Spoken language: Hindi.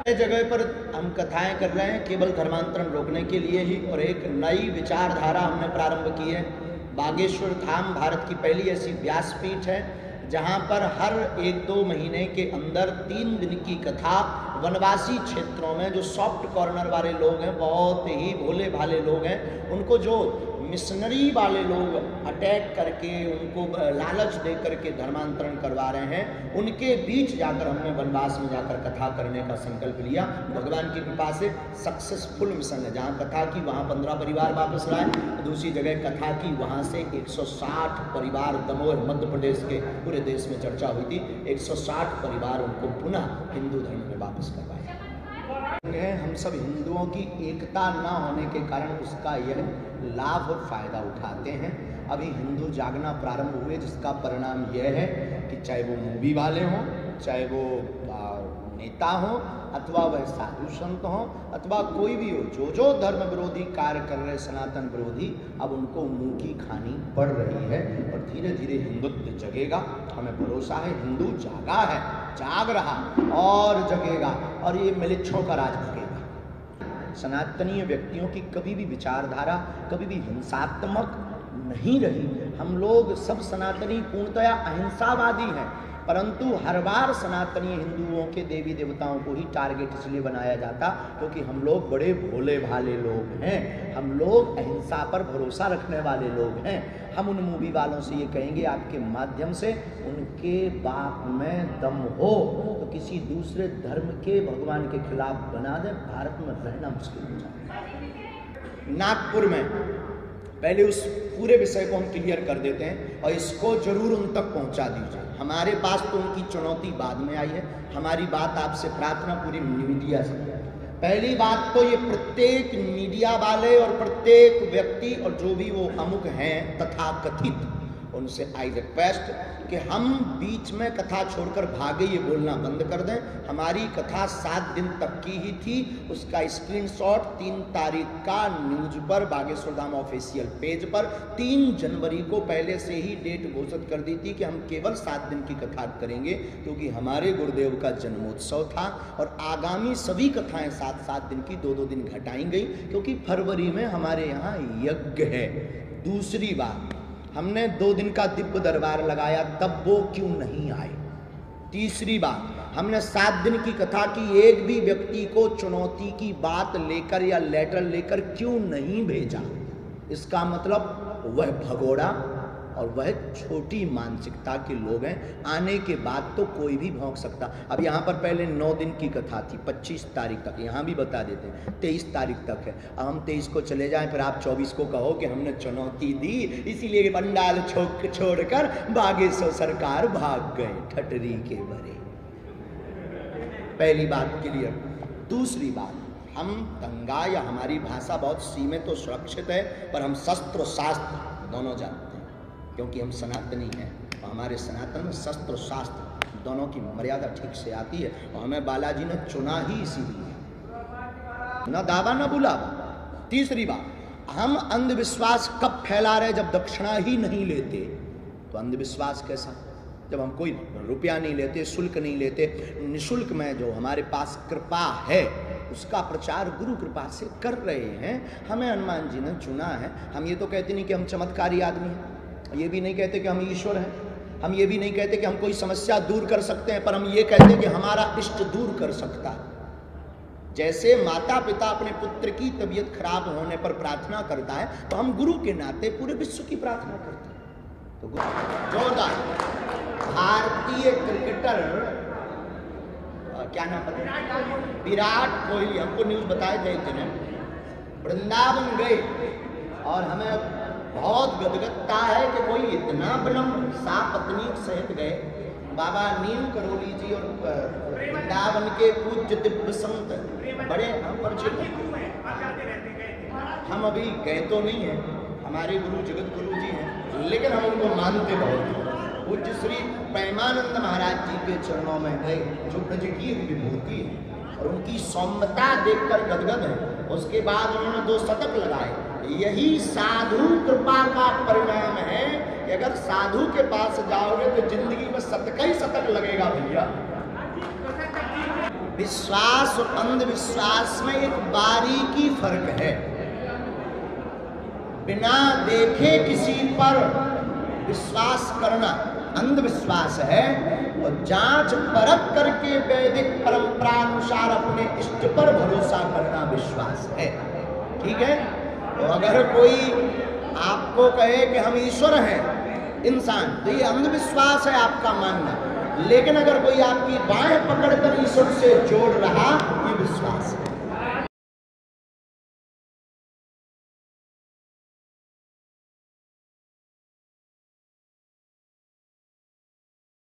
जगह पर हम कथाएं कर रहे हैं केवल धर्मांतरण रोकने के लिए ही, और एक नई विचारधारा हमने प्रारंभ की है। बागेश्वर धाम भारत की पहली ऐसी व्यासपीठ है जहां पर हर 1-2 महीने के अंदर 3 दिन की कथा वनवासी क्षेत्रों में जो सॉफ्ट कॉर्नर वाले लोग हैं, बहुत ही भोले भाले लोग हैं, उनको जो मिशनरी वाले लोग अटैक करके उनको लालच दे करके धर्मांतरण करवा रहे हैं, उनके बीच जाकर हमने वनवास में जाकर कथा करने का संकल्प लिया। भगवान की कृपा से सक्सेसफुल मिशन है। जहाँ कथा की वहाँ 15 परिवार वापस लाए, दूसरी जगह कथा की वहाँ से 160 परिवार, दमोह मध्य प्रदेश के पूरे देश में चर्चा हुई थी, 160 परिवार उनको पुनः हिंदू धर्म में वापस करवाए। हम सब हिंदुओं की एकता न होने के कारण उसका यह लाभ और फायदा उठाते हैं। अभी हिंदू जागना प्रारंभ हुए, जिसका परिणाम यह है कि चाहे वो मूवी वाले हों, चाहे वो नेता हों, अथवा वह साधु संत हों, अथवा कोई भी हो, जो धर्म विरोधी कार्य कर रहे सनातन विरोधी, अब उनको मुंह की खानी पड़ रही है और धीरे धीरे हिंदुत्व जगेगा। हमें भरोसा है हिंदू जागा है, जाग रहा और जगेगा, और ये मिलिच्छों का राज भगेगा। सनातनीय व्यक्तियों की कभी भी विचारधारा कभी भी हिंसात्मक नहीं रही। हम लोग सब सनातनी पूर्णतया अहिंसावादी हैं, परंतु हर बार सनातनी हिंदुओं के देवी देवताओं को ही टारगेट इसलिए बनाया जाता क्योंकि हम लोग बड़े भोले भाले लोग हैं, हम लोग अहिंसा पर भरोसा रखने वाले लोग हैं। हम उन मूवी वालों से ये कहेंगे आपके माध्यम से उनके बाप में दम हो तो किसी दूसरे धर्म के भगवान के खिलाफ बना दें, भारत में रहना मुश्किल हो जाए। नागपुर में पहले उस पूरे विषय को हम क्लियर कर देते हैं और इसको जरूर उन तक पहुंचा दीजिए। हमारे पास तो उनकी चुनौती बाद में आई है, हमारी बात आपसे प्रार्थना पूरी मीडिया से। पहली बात तो ये प्रत्येक मीडिया वाले और प्रत्येक व्यक्ति और जो भी वो अमुक हैं तथाकथित, उनसे आई रिक्वेस्ट कि हम बीच में कथा छोड़कर भागे ये बोलना बंद कर दें। हमारी कथा 7 दिन तक की ही थी, उसका स्क्रीनशॉट 3 तारीख का न्यूज पर बागेश्वर धाम ऑफिशियल पेज पर 3 जनवरी को पहले से ही डेट घोषित कर दी थी कि हम केवल 7 दिन की कथा करेंगे, क्योंकि हमारे गुरुदेव का जन्मोत्सव था और आगामी सभी कथाएं 7-7 दिन की 2-2 दिन घटाई गई, क्योंकि फरवरी में हमारे यहाँ यज्ञ है। दूसरी बात, हमने 2 दिन का दिव्य दरबार लगाया, तब वो क्यों नहीं आए। तीसरी बात, हमने 7 दिन की कथा की, एक भी व्यक्ति को चुनौती की बात लेकर या लेटर लेकर क्यों नहीं भेजा। इसका मतलब वह भगोड़ा और वह छोटी मानसिकता के लोग हैं। आने के बाद तो कोई भी भौंक सकता। अब यहाँ पर पहले 9 दिन की कथा थी, 25 तारीख तक, यहाँ भी बता देते हैं 23 तारीख तक है। अब हम 23 को चले जाएं, फिर आप 24 को कहो कि हमने चुनौती दी इसीलिए पंडाल छोड़कर बागेश्वर सरकार भाग गए ठटरी के बरे। पहली बात क्लियर। दूसरी बात, हम दंगा या हमारी भाषा बहुत सीमित और सुरक्षित है, पर हम शस्त्र शास्त्र दोनों जानते हैं, क्योंकि हम सनातनी हैं और हमारे सनातन में शस्त्र शास्त्र दोनों की मर्यादा ठीक से आती है और हमें बालाजी ने चुना ही इसीलिए, न दावा न बुलावा। तीसरी बात, हम अंधविश्वास कब फैला रहे, जब दक्षिणा ही नहीं लेते। तो अंधविश्वास कैसा, जब हम कोई रुपया नहीं लेते, शुल्क नहीं लेते, निःशुल्क में जो हमारे पास कृपा है उसका प्रचार गुरु कृपा से कर रहे हैं। हमें हनुमान जी ने चुना है। हम ये तो कहते नहीं कि हम चमत्कारी आदमी हैं, ये भी नहीं कहते कि हम ईश्वर हैं, हम ये भी नहीं कहते कि हम कोई समस्या दूर कर सकते हैं, पर हम ये कहते हैं कि हमारा इष्ट दूर कर सकता है। जैसे माता पिता अपने पुत्र की तबीयत खराब होने पर प्रार्थना करता है, तो हम गुरु के नाते पूरे विश्व की प्रार्थना करते हैं। तो जोरदार भारतीय क्रिकेटर क्या नाम पता, विराट कोहली, हमको न्यूज बताए थे एक दिन, वृंदावन गए और हमें बहुत गदगदता है कि कोई इतना विनम्र सापत्नी सहित गए। बाबा नीम करोली जी और वृंदावन के पूज्य दिव्य संत बड़े परिचित हैं। हम अभी गए तो नहीं हैं, हमारे गुरु जगत गुरु जी हैं, लेकिन हम उनको मानते बहुत हैं। पूज्य श्री प्रेमानंद महाराज जी के चरणों में गए, जो ब्रज की विभूति है और उनकी सौम्यता देखकर गदगद है। उसके बाद उन्होंने 2 शतक लगाए। यही साधु कृपा का परिणाम है कि अगर साधु के पास जाओगे तो जिंदगी में शतक ही शतक लगेगा भैया। विश्वास और अंधविश्वास में एक बारीकी फर्क है। बिना देखे किसी पर विश्वास करना अंधविश्वास है, और जांच परख करके वैदिक परंपरा अनुसार अपने इष्ट पर भरोसा करना विश्वास है। ठीक है। तो अगर कोई आपको कहे कि हम ईश्वर हैं इंसान, तो ये अंधविश्वास है आपका मानना। लेकिन अगर कोई आपकी बाहें पकड़कर ईश्वर से जोड़ रहा